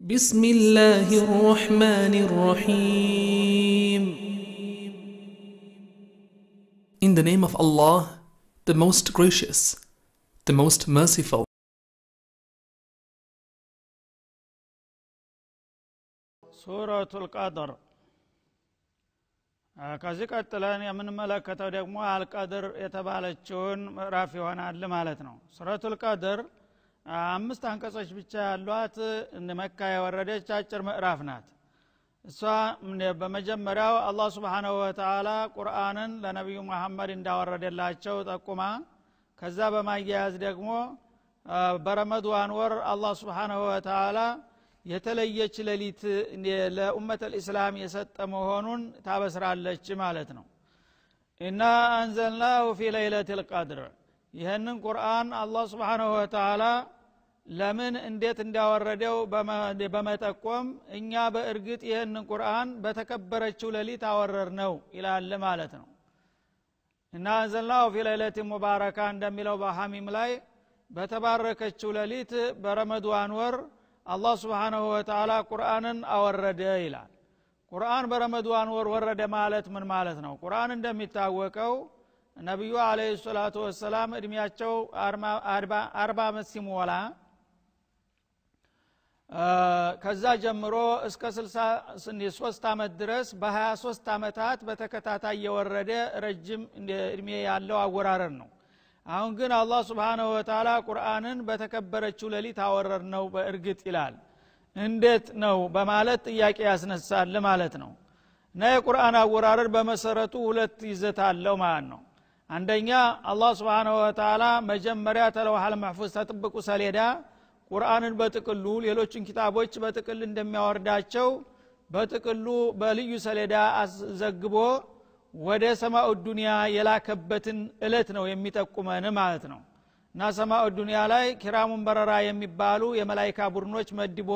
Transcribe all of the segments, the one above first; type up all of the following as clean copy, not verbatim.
بسم الله الرحمن الرحيم. In the name of Allah, the most gracious, the most merciful. ሱረቱል ቀድር ከዚህ ቀጥለን የምንመለከተው ደግሞ አልቀድር የተባለችውን ምዕራፍ ይሆናል ማለት ነው። ሱረቱል ቀድር አምስት አንቀጾች ብቻ ያሏት እንደ መካ የወረደች አጭር ምዕራፍ ናት። እሷ በመጀመሪያው አላህ Subhanahu Wa Ta'ala ቁርአንን ለነብዩ መሐመድ እንዳወረደላቸው ጠቁማ ከዛ በማያያዝ ደግሞ በረመዳን ወር አላህ Subhanahu Wa Ta'ala የተለየች ሌሊት ለኡመተል እስላም የሰጠ መሆኑን ታበስራለች ማለት ነው። ኢና አንዘልናሁ ፊ ለይለቲል ቀድር። ይሄንን ቁርአን አላህ Subhanahu Wa Ta'ala ለምን እንዴት እንዳወረደው በመጠቆም እኛ በእርግጥ ይሄንን ቁርአን በተከበረችው ሌሊት አወረድነው ይላል ማለት ነው። ኢና አንዘልናሁ ፊ ለይለቲን ሙባረካ እንደሚለው በሐሚም ላይ በተባረከችው ሌሊት በረመዳን ወር አላህ Subhanahu Wa Ta'ala ቁርአንን አወረደ ይላል። ቁርአን በረመዳን ወር ወረደ ማለት ምን ማለት ነው? ቁርአን እንደሚታወቀው ነብዩ አለይሂ ሰላቱ ወሰለም እድሜያቸው 40 ዓመት ሲሞላ ከዛ ጀምሮ እስከ 63 ዓመት ድረስ በ23 ዓመታት በተከታታይ የወረደ ረጅም እድሜ ያለው አወራረድ ነው። አሁን ግን አላህ Subhanahu Wa Ta'ala ቁርአንን በተከበረችው ሌሊት አወረድነው በእርግጥ ይላል። እንዴት ነው በማለት ጥያቄ ያስነሳል ማለት ነው። እና የቁርአን አወራረድ በመሰረቱ ሁለት ይዘት አለው ማለት ነው። አንደኛ አላህ Subhanahu Wa Ta'ala መጀመሪያ ተለውሃል መህፉዝ ተጥብቁ ሰሌዳ ቁርአንን በጥቅሉ ሌሎችን ኪታቦች በጥቅል እንደሚያወርዳቸው በጥቅሉ በልዩ ሰሌዳ አዘግቦ ወደ ሰማኡ ዱንያ የላከበትን እለት ነው የሚጠቁመን ማለት ነው። እና ሰማኡ ዱንያ ላይ ኪራሙን በረራ የሚባሉ የመላእክት ቡድኖች መድቦ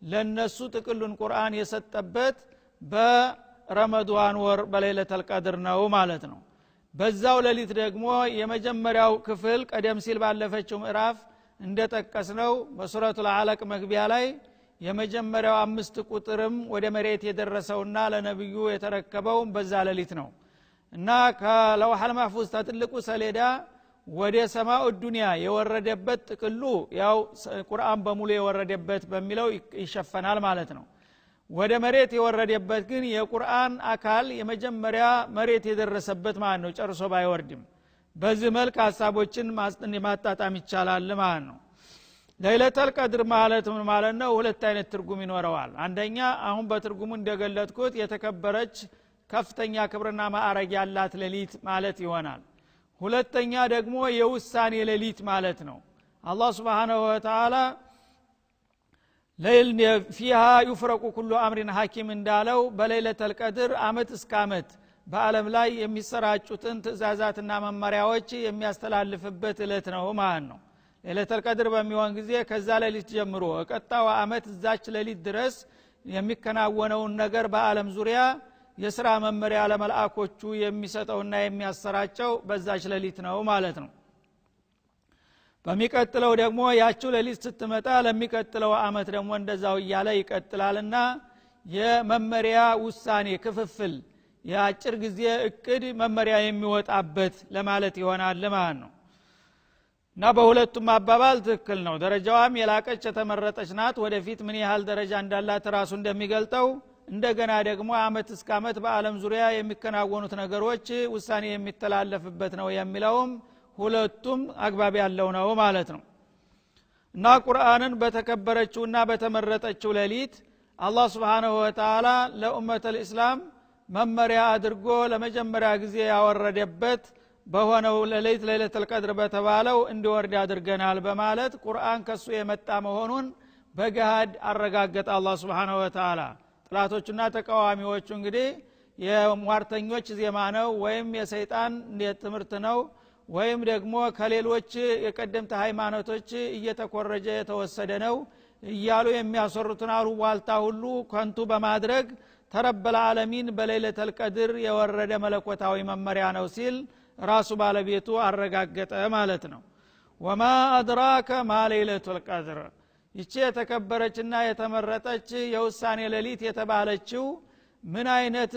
ለነሱ ጥቅሉን ቁርአን የሰጠበት በረመዳን ወር በለይለተል ቀድር ነው ማለት ነው። በዛው ሌሊት ደግሞ የመጀመሪያው ክፍል ቀደም ሲል ባለፈችው ምዕራፍ እንደተጠቀስነው በሱረቱል አለቅ መግቢያ ላይ የመጀመሪያው 5 ቁጥርም ወደ መሬት የደረሰውና ለነብዩ የተረከበው በዛ ሌሊት ነው። እና ከለውሃል መህፉዝ ተጥልቁ ሰሌዳ ወደ ሰማኡ ዱንያ የወረደበት ጥቅሉ ያው ቁርአን በሙሉ የወረደበት በሚለው ይሸፈናል ማለት ነው። ወደ መሬት የወረደበት ግን የቁርአን አካል የመጀመሪያ መሬት የደረሰበት ማለት ነው፣ ጨርሶ ባይወርድም። በዚህ መልክ ሐሳቦችን ማጣጣም ይቻላል ማለት ነው። ለይለተል ቀድር ማለት ምን ማለት ነው? ሁለት አይነት ትርጉም ይኖረዋል። አንደኛ አሁን በትርጉሙ እንደገለጥኩት የተከበረች ከፍተኛ ክብርና ማዕረግ ያላት ሌሊት ማለት ይሆናል። ሁለተኛ ደግሞ የውሳኔ ሌሊት ማለት ነው። አላህ Subhanahu Wa Ta'ala ለይል ፊሃ ይፍረቁ ኩሉ አምሪን ሐኪም እንዳለው በለይለተል ቀድር አመት እስከ አመት በአለም ላይ የሚሰራጩትን ትእዛዛትና መመሪያዎች የሚያስተላልፍበት እለት ነው ማለት ነው። ለይለተል ቀድር በሚሆን ጊዜ ከዛ ሌሊት ጀምሮ ቀጣው አመት እዛች ሌሊት ድረስ የሚከናወነውን ነገር በአለም ዙሪያ የሥራ መመሪያ ለመላእክቶቹ የሚሰጠውና የሚያሰራጨው በዛች ሌሊት ነው ማለት ነው። በሚቀጥለው ደግሞ ያቺው ሌሊት ስትመጣ ለሚቀጥለው አመት ደግሞ እንደዛው ይያለ ይቀጥላልና የመመሪያ ውሳኔ ክፍፍል የአጭር ጊዜ እቅድ መመሪያ የሚወጣበት ለማለት ይሆናል ማለት ነው። እና በሁለቱም አባባል ትክክል ነው። ደረጃዋም የላቀች የተመረጠች ናት። ወደፊት ምን ያህል ደረጃ እንዳላት ራሱ እንደሚገልጠው እንደገና ደግሞ አመት እስከ አመት በአለም ዙሪያ የሚከናወኑት ነገሮች ውሳኔ የሚተላለፍበት ነው የሚለውም ሁለቱም አግባብ ያለው ነው ማለት ነው። እና ቁርአንን በተከበረችውና በተመረጠችው ሌሊት አላህ Subhanahu Wa Ta'ala ለኡመተል እስላም መመሪያ አድርጎ ለመጀመሪያ ጊዜ ያወረደበት በሆነው ሌሊት ለይለተል ቀድር በተባለው እንዲወርድ አድርገናል በማለት ቁርአን ከሱ የመጣ መሆኑን በገሃድ አረጋገጠ አላህ Subhanahu Wa Ta'ala። ጥላቶችና ተቃዋሚዎቹ እንግዲህ የሟርተኞች ዜማ ነው ወይም የሰይጣን ትምህርት ነው ወይም ደግሞ ከሌሎች የቀደምት ሃይማኖቶች እየተኮረጀ የተወሰደ ነው እያሉ የሚያሰሩትን አሉባልታ ሁሉ ከንቱ በማድረግ ተረበል ዓለሚን በለይለተል ቀድር የወረደ መለኮታዊ መመሪያ ነው ሲል ራሱ ባለቤቱ አረጋገጠ ማለት ነው። ወማ አድራከ ማ ለይለቱል ቀድር ይቺ የተከበረችና የተመረጠች የውሳኔ ሌሊት የተባለችው ምን አይነት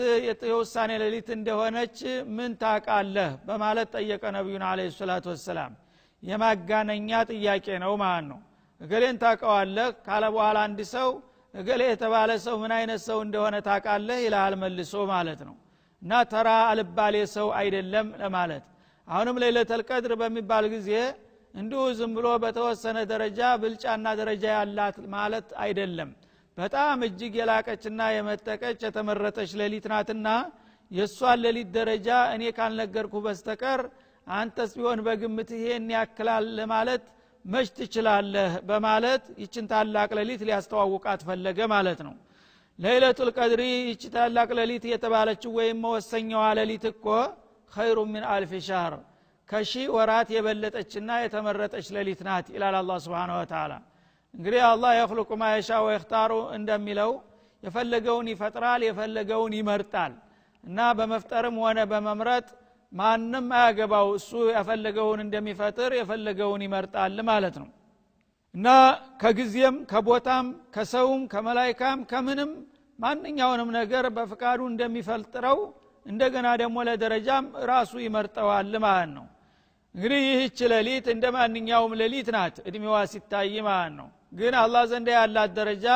የውሳኔ ሌሊት እንደሆነች ምን ታቃለህ በማለት ጠየቀ ነብዩን አለይሂ ሰላቱ ወሰለም የማጋነኛ ጥያቄ ነው ማለት ነው እገሌን ታቀዋለህ ካለ በኋላ አንድ ሰው እገሌ የተባለ ሰው ምን አይነት ሰው እንደሆነ ታቃለህ ይላል መልሶ ማለት ነው እና ተራ አልባሌ ሰው አይደለም ለማለት አሁንም ለይለተል ቀድር በሚባል ጊዜ እንዲሁ ዝም ብሎ በተወሰነ ደረጃ ብልጫና ደረጃ ያላት ማለት አይደለም በጣም እጅግ የላቀችና የመጠቀች የተመረጠች ሌሊት ናትና የሷን ሌሊት ደረጃ እኔ ካልነገርኩ በስተቀር አንተስ ቢሆን በግምት ይሄን ያክላል ለማለት መች ትችላለህ በማለት ይችን ታላቅ ሌሊት ሊያስተዋውቃት ፈለገ ማለት ነው ለይለቱል ቀድሪ ይች ታላቅ ሌሊት የተባለችው ወይም መወሰኛዋ ሌሊት እኮ ኸይሩ ሚን አልፍ ሻህር ከሺ ወራት የበለጠችና የተመረጠች ሌሊት ናት ይላል አላህ Subhanahu Wa Ta'ala እንግዲህ አላህ يخلق ما يشاء ويختار እንደሚለው የፈለገውን ይፈጥራል የፈለገውን ይመርጣል እና በመፍጠርም ሆነ በመምረጥ ማንንም አያገባው እሱ የፈለገውን እንደሚፈጥር የፈለገውን ይመርጣል ማለት ነው እና ከጊዜም ከቦታም ከሰውም ከመላእክም ከምንም ማንኛውንም ነገር በፍቃዱ እንደሚፈልጥረው እንደገና ደግሞ ለደረጃም ራሱ ይመርጠዋል ማለት ነው እንግዲህ ይህች ሌሊት እንደማንኛውም ሌሊት ናት እድሜዋ ሲታይ ማለት ነው ግን አላህ ዘንድ ያላት ደረጃ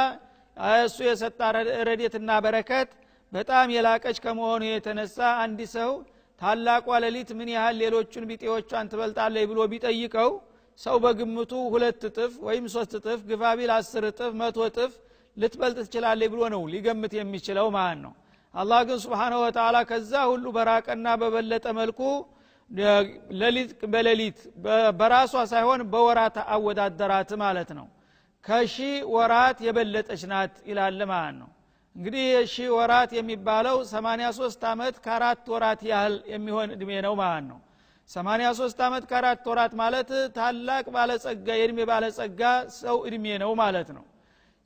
እሱ የሰጣ ረድኤትና በረከት በጣም የላቀች ከመሆኑ የተነሳ አንድ ሰው ታላቋ ሌሊት ምን ያህል ሌሎቹን ቢጤዎቿን ትበልጣለች ብሎ ቢጠይቀው ሰው በግምቱ 2 እጥፍ ወይም 3 እጥፍ ግፋቢል 10 እጥፍ 100 እጥፍ ልትበልጥ ትችላለች ብሎ ነው ሊገምት የሚችለው ማለት ነው አላህ ግን Subhanahu Wa Ta'ala ከዛ ሁሉ በራቀና በበለጠ መልኩ ሌሊት በሌሊት በራሷ ሳይሆን በወራት አወዳደራት ማለት ነው ከሺ ወራት የበለጠች ናት ይላል ማለት ነው እንግዲህ የሺ ወራት የሚባለው 83 አመት ከ4 ወራት ያህል የሚሆን እድሜ ነው ማለት ነው 83 አመት ከ4 ወራት ማለት ታላቅ ባለጸጋ የእድሜ ባለጸጋ ሰው እድሜ ነው ማለት ነው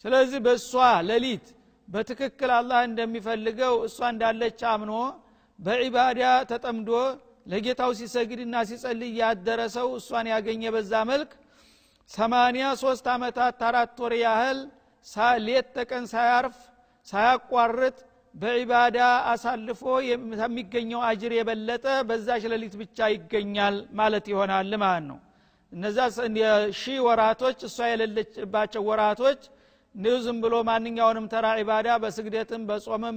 ስለዚህ በሷ ሌሊት በትክክል አላህ እንደሚፈልገው እሷ እንዳለች አምኖ በዒባዳ ተጠምዶ ለጌታው ሲሰግድና ሲጸልይ ያደረሰው እሷን ያገኘ በዛ መልክ 83 አመታት 4 ወር ያህል ሌት ተቀን ሳያርፍ ሳያቋርጥ በዒባዳ አሳልፎ የሚገኘው አጅር የበለጠ በዛች ሌሊት ብቻ ይገኛል ማለት ይሆናል ማለት ነው እነዛ ሺ ወራቶች እሷ የሌለችባቸው ወራቶች ንዝም ብሎ ማንኛውንም ተራ ዒባዳ በስግደትም በጾምም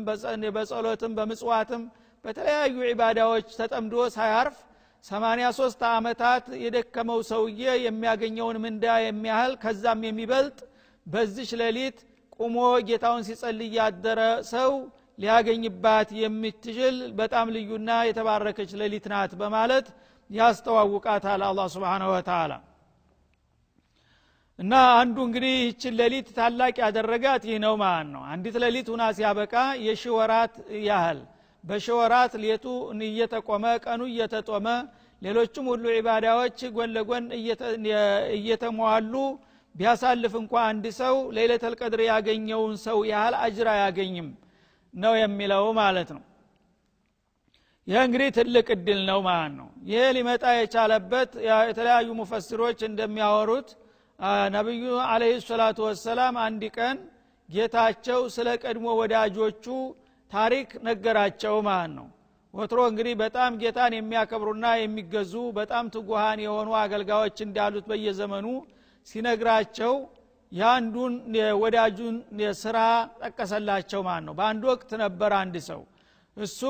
በጸሎትም በመጽዋትም በተለያዩ ዒባዳዎች ተጠምዶ ሳያርፍ 83 አመታት የደከመው ሰውዬ የሚያገኘውን ምንዳ የሚያህል ከዛም የሚበልጥ በዚህ ሌሊት ቁሞ ጌታውን ሲጸልይ ያደረ ሰው ሊያገኝባት የምትችል በጣም ልዩና የተባረከች ሌሊት ናት በማለት ያስተዋውቃታል አላህ Subhanahu Wa Ta'ala እና አንዱ እንግዲህ ይህችን ሌሊት ታላቅ ያደረጋት ይህ ነው ማለት ነው አንዲት ሌሊት ሆና ሲያበቃ የሽወራት ያህል በሽወራት ሌቱ እየተቆመ ቀኑ እየተጦመ ሌሎችም ሁሉ ዒባዳዎች ጎን ለጎን እየተሟሉ ቢያሳልፍ እንኳን አንድ ሰው ለይለተል ቀድር ያገኘውን ሰው ያህል አጅር አያገኝም ነው የሚለው ማለት ነው ይሄ እንግዲህ ትልቅ እድል ነው ማለት ነው ይሄ ሊመጣ የቻለበት የተለያዩ ሙፈሲሮች እንደሚያወሩት ነብዩ አለይሂ ሰላቱ ወሰለም አንድ ቀን ጌታቸው ስለ ቀድሞ ወዳጆቹ ታሪክ ነገራቸው ማለት ነው ወትሮ እንግዲህ በጣም ጌታን የሚያከብሩና የሚገዙ በጣም ትጉሃን የሆኑ አገልጋዮች እንዳሉት በየዘመኑ ሲነግራቸው ያንዱን ወዳጁን ስራ ጠቀሰላቸው ማለት ነው በአንድ ወቅት ነበር አንድ ሰው እሱ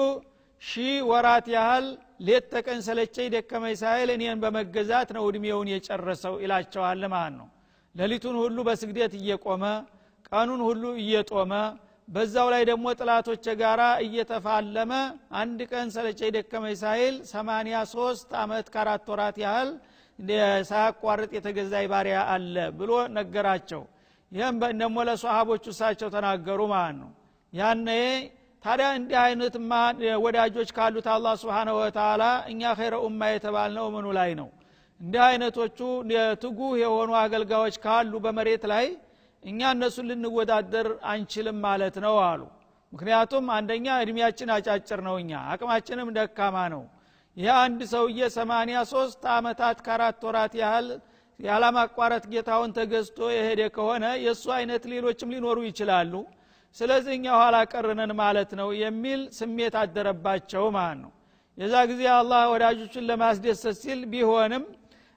ሺ ወራት ያህል ሌት ተቀን ሰለቸኝ ደከመኝ ሳይል እኔን በመገዛት ነው እድሜውን የጨረሰው ይላቸዋል ማለት ነው ሌሊቱን ሁሉ በስግደት እየቆመ ቀኑን ሁሉ እየጦመ በዛው ላይ ደግሞ ጥላቶች ጋራ እየተፋለመ አንድ ቀን ሰለቸኝ ደከመኝ ሳይል 83 አመት ከ4 ወራት ያህል ሳያቋርጥ የተገዛይ ባሪያ አለ ብሎ ነገራቸው ይሄን በእነሞ ለሷሃቦቹ ሳቸው ተናገሩ ማለት ነው ያኔ ታዲያ እንዲህ አይነትማ ወዳጆች ካሉት አላህ Subhanahu Wa Ta'ala እኛ ኸይረ ኡማ የተባልነው ምኑ ላይ ነው እንዲህ አይነቶቹ ትጉህ የሆኑ አገልጋዮች ካሉ በመሬት ላይ እኛ እነሱን ልንወዳደር አንችልም ማለት ነው አሉ ምክንያቱም አንደኛ እድሜያችን አጫጭር ነው እኛ አቅማችንም ደካማ ነው ይሄ አንድ ሰውዬ 83 አመታት ከ4 ወራት ያህል ያላማቋረጥ ጌታውን ተገዝቶ የሄደ ከሆነ የሱ አይነት ሌሎችም ሊኖሩ ይችላሉ ስለዚህ እኛ ኋላ ቀርነን ማለት ነው የሚል ስሜት አደረባቸው ማለት ነው የዛ ጊዜ አላህ ወዳጆችን ለማስደሰት ሲል ቢሆንም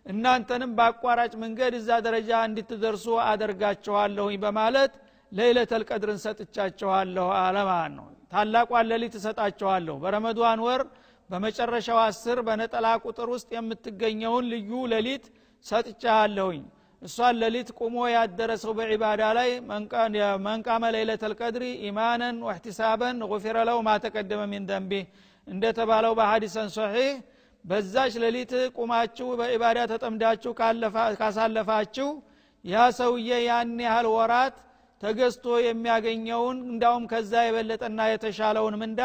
እናንተንም በአቋራጭ መንገድ እዛ ደረጃ እንድትደርሱ አደርጋችኋለሁ በማለት ለይለተል ቀድርን ሰጥቻችኋለሁ አለ ማለት ነው ታላቁ ሌሊት ሰጣችኋለሁ በረመዳን ወር በመጨረሻው 10 በነጠላ ቁጥር ውስጥ የምትገኘውን ልዩ ሌሊት ሰጥቻለሁኝ እሷን ሌሊት ቆሞ ያደረሰው በዒባዳ ላይ መንቃመ ለይለተል ቀድሪ ኢማናን ወህቲሳባን غفر له ما تقدم من ذنبه እንደተባለው በሐዲስን ሶሂህ በዛች ሌሊት ቆማችሁ በዒባዳ ተጠምዳችሁ ካሳለፋችሁ ያ ሰውዬ ያን ያህል ወራት ተገዝቶ የሚያገኘውን እንዳውም ከዛ የበለጠና የተሻለውን ምንዳ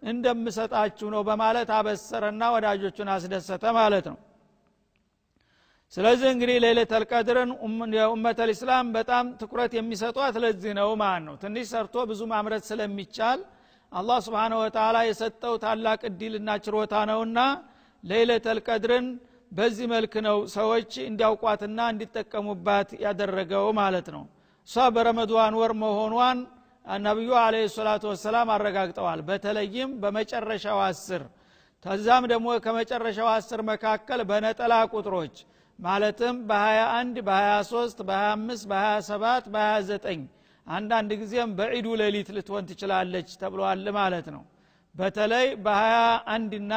እንደምሰጣችሁ ነው በማለት አበሰረና ወዳጆቹን አስደሰተ ማለት ነው ስለዚህ እንግዲህ ለይለተል ቀድርን ኡመተል እስላም በጣም ትኩረት የሚሰጧት ለዚህ ነው ማለት ነው ትንሽ ሰርቶ ብዙ ማምረት ስለሚቻል አላህ Subhanahu Wa Ta'ala የሰጠው ታላቅ እድልና ችሮታ ነውና ለይለተል ቀድርን በዚህ መልኩ ነው ሰዎች እንዲያውቋትና እንዲጠቀሙባት ያደረገው ማለት ነው እሷ በረመዳን ወር መሆኗን ነብዩ አለይሂ ሰላቱ ወሰለም አረጋግጠዋል በተለይም በመጨረሻው 10 ተዛም ደግሞ ከመጨረሻው 10 መካከል በነጠላ ቁጥሮች ማለትም በ21 በ23 በ25 በ27 በ29 አንዳንድ ጊዜም በዒዱ ሌሊት ልትሆን ትችላለች ተብሏል ማለት ነው በተለይ በ21 እና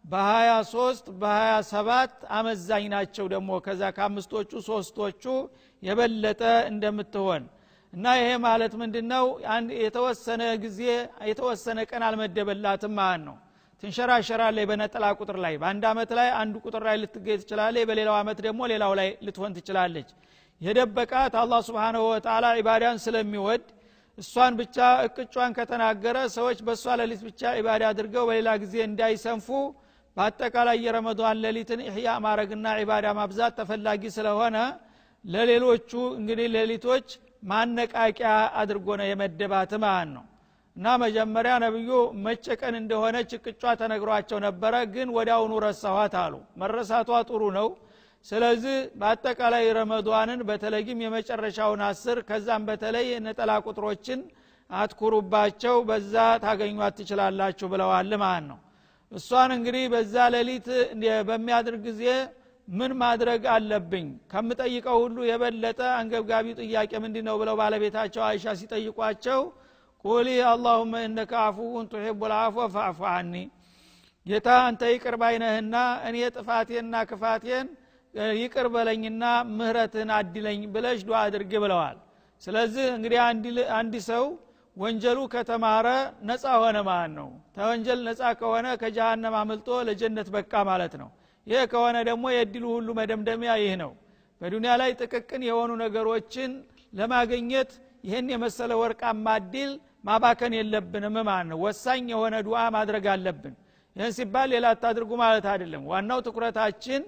በ23 በ27 አመዛኝ ናቸው ደግሞ ከዛ ከአምስቶቹ ሶስቶቹ የበለጠ እንደምትሆን እና ይሄ ማለት ምንድነው የተወሰነ ጊዜ የተወሰነ ቀን አልመደበላትም ማለት ነው ትንሸራሸራለች በነጠላ ቁጥር ላይ በአንድ አመት ላይ አንዱ ቁጥር ላይ ልትገኝ ትችላለች በሌላው አመት ደግሞ ሌላው ላይ ልትሆን ትችላለች የደበቃት አላህ Subhanahu Wa Ta'ala ኢባዳን ስለሚወድ እሷን ብቻ እቅጯን ከተናገረ ሰዎች በሷ ሌሊት ብቻ ኢባዳ አድርገው በሌላ ጊዜ እንዳይሰንፉ በአጠቃላይ የረመዳን ሌሊትን ኢህያ ማረግና ኢባዳ ማብዛት ተፈላጊ ስለሆነ ለሌሎቹ እንግዲህ ሌሊቶች ማነቃቂያ አድርጎ ነው የመደባት ማለት ነው እና መጀመሪያ ነብዩ መጨቀን እንደሆነ ጭቅጯ ተነግሯቸው ነበረ ግን ወዲያውኑ ረሳዋት አሉ መረሳቷ ጥሩ ነው ስለዚህ በአጠቃላይ ረመዳንን በተለይም የመጨረሻውን 10 ከዛም በተለይ ነጠላ ቁጥሮችን አትኩሩባቸው በዛ ታገኙት ትችላላችሁ ብለዋል ማለት ነው እሷን እንግዲህ በዛ ሌሊት በሚያድር ጊዜ ምን ማድረግ አለብኝ ከምጠይቀው ሁሉ የበለጠ አንገብጋቢ ጥያቄ ምንድነው ብለው ባለቤታቸው አይሻ ሲጠይቋቸው ቁሊ اللهم انك عفو تحب العفو فاعف عني ጌታ አንተ ይቅር ባይ ነህና እኔ ጥፋቴና ክፋቴን ይቅር በለኝና ምህረትን አድለኝ ብለሽ ዱዓ አድርጊ ብለዋል ስለዚህ እንግዲህ አንድ ሰው ወንጀሉ ከተማረ ነፃ ሆነ ማለት ነው ተወንጀል ነፃ ከሆነ ከጀሃነም አመልጦ ለጀነት በቃ ማለት ነው ይሄ ከሆነ ደግሞ የድሉ ሁሉ መደምደሚያ ይሄ ነው በዱንያ ላይ ጥቅቅን የሆኑ ነገሮችን ለማግኘት ይሄን የመሰለ ወርቃማ እድል ማባከን የለብንም ማለት ነው ወሳኝ የሆነ ዱዓ ማድረግ አለብን ይሄን ሲባል ሌላ አታድርጉ ማለት አይደለም ዋናው ትኩረታችን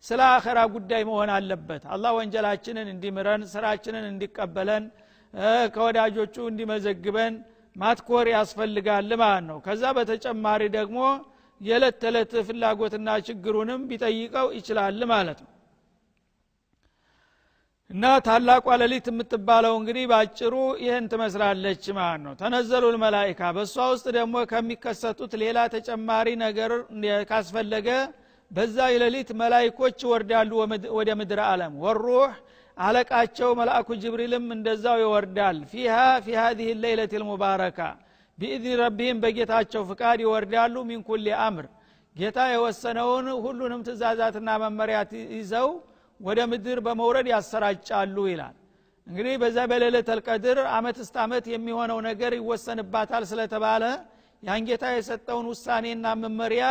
ስለ አኺራ ጉዳይ መሆን አለበት አላህ ወንጀላችንን እንዲምረን ስራችንን እንዲቀበለን ከወዳጆቹ እንዲመዘግበን ማትኮር ያስፈልጋል ማለት ነው ከዛ በተጨማሪ ደግሞ የለት ተለት ፍላጎትና ችግሩንም ቢጠይቀው ይችላል ማለት ነው እና ታላቋ ሌሊት የምትባለው እንግዲህ ባጭሩ ይሄን ትመስላለች ማለት ነው ተነዘሉል መላእክታ በሷ ውስጥ ደግሞ ከሚከሰቱት ሌላ ተጨማሪ ነገር ካስፈለገ በዛ ሌሊት መላእክቶች ይወርዳሉ ወደ ምድር ዓለም ወሩህ አለቃቸው መልአኩ ጅብሪልም እንደዛው ይወርዳል فيها في هذه الليله المباركه باذن ربهم በጌታቸው ፍቃድ ይወርዳሉ من كل امر ጌታ የወሰነውን ሁሉንም ትእዛዛትና መመሪያት ይዘው ወደ ምድር በመውረድ ያሰራጫሉ ይላል እንግዲህ በዛ በሌሊተል ቀድር አመት እስከ አመት የሚሆነው ነገር ይወሰንባታል ስለተባለ ያን ጌታ የሰጠውን ውሳኔና መመሪያ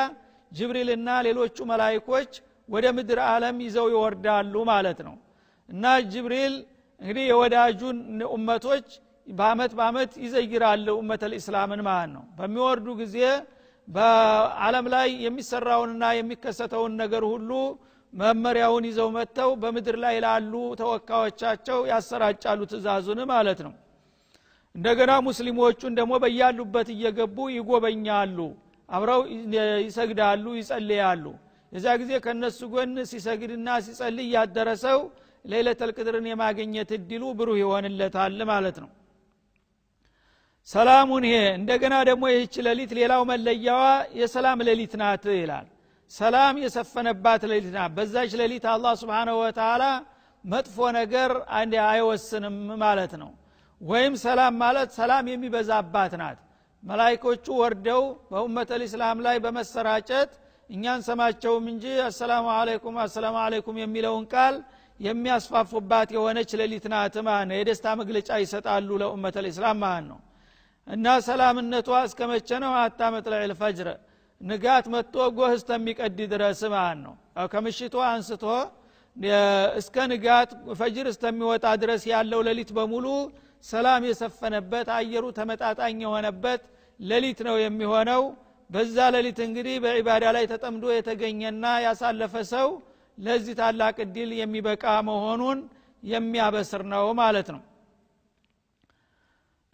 ጅብሪልና ሌሎቹ መላእክቶች ወደ ምድር ዓለም ይዘው ይወርዳሉ ማለት ነው እና ጅብሪል እንግዲህ የወዳጁን ኡመቶች በአመት ይዘይራሉ ኡመተል እስላምን ማለት ነው በሚወርዱ ጊዜ በዓለም ላይ የሚሰራውንና የሚከሰተውን ነገር ሁሉ መመሪያውን ይዘው መተው በምድር ላይ ላሉ ተወካዮቻቸው ያሰራጫሉ ትእዛዙን ማለት ነው እንደገና ሙስሊሞቹን ደግሞ በያሉበት እየገቡ ይጎበኛሉ አብረው ይሰግዳሉ ይጸልያሉ የዛ ጊዜ ከነሱ ጎን ሲሰግድና ሲጸልይ ያደረሰው ለይለተል ቀድርን የማግኘት እድሉ ብሩህ ይሆንለታል ማለት ነው። ሰላሙን ይሄ እንደገና ደግሞ ይህች ሌሊት ሌላው መለያዋ የሰላም ሌሊት ናት ይላል። ሰላም የሰፈነባት ሌሊት ናት። በዛች ሌሊት አላህ Subhanahu Wa Ta'ala መጥፎ ነገር አንድ አይወስንም ማለት ነው። ወይም ሰላም ማለት ሰላም የሚበዛባት ናት። መላእክቶቹ ወርደው በኡመተል እስላም ላይ በመሰራጨት እኛን ሰማቸውም እንጂ አሰላሙ አለይኩም የሚለውን ቃል የሚያስፋፉባት የሆነች ሌሊት ናት ማለት ነው። የደስታ መግለጫ ይሰጣሉ ለኡመተል እስላም ማለት ነው። እና ሰላምነቷ እስከመቼ ነው? አታመጥለል ፈጅር ንጋት መጥቶ ጎህ እስከሚቀድ ድረስ ማለት ነው። ከምሽቱ አንስቶ እስከ ንጋት ፈጅር እስከሚወጣ ድረስ ያለው ሌሊት በሙሉ ሰላም የሰፈነበት አየሩ ተመጣጣኝ የሆነበት ሌሊት ነው የሚሆነው። በዛ ሌሊት እንግዲህ በዒባዳ ላይ ተጠምዶ የተገኘና ያሳለፈ ሰው ለዚህ ታላቅ እድል የሚበቃ መሆኑን የሚያበስር ነው ማለት ነው።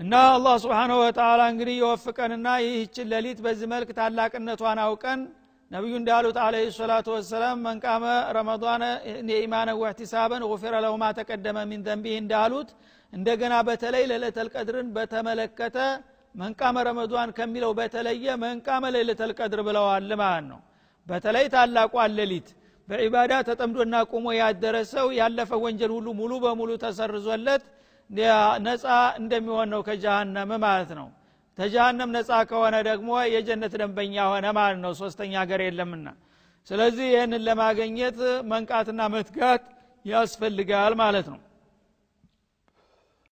እና አላህ Subhanahu Wa Ta'ala እንግዲህ ይወፍቀንና ይህች ሌሊት በዚህ መልክ ታላቅነቷን አውቀን ነብዩ እንዳሉት አለይሂ ሰላቱ ወሰለም መንቃመ ረመዳን ኢማነ ወህቲሳበን غفر له ما تقدم من ذنبه እንዳሉት እንደገና በተለይ ለይለተል ቀድርን በተመለከተ መንቃመ ረመዳን ከሚለው በተለየ መንቃመ ለይለተል ቀድር ብለዋል ማለት ነው። በተለይ ታላቋ ሌሊት በዒባዳ ተጠምዶና ቆሞ ያደረሰው ያለፈ ወንጀል ሁሉ ሙሉ በሙሉ ተሰርዞለት ነፃ እንደሚሆን ነው ከጀሃነም ማለት ነው። ተጀሃነም ነፃ ከሆነ ደግሞ የጀነት ደንበኛ ሆነ ማለት ነው። ሶስተኛ ሀገር የለምና ስለዚህ ይሄንን ለማግኘት መንቃትና መትጋት ያስፈልጋል ማለት ነው።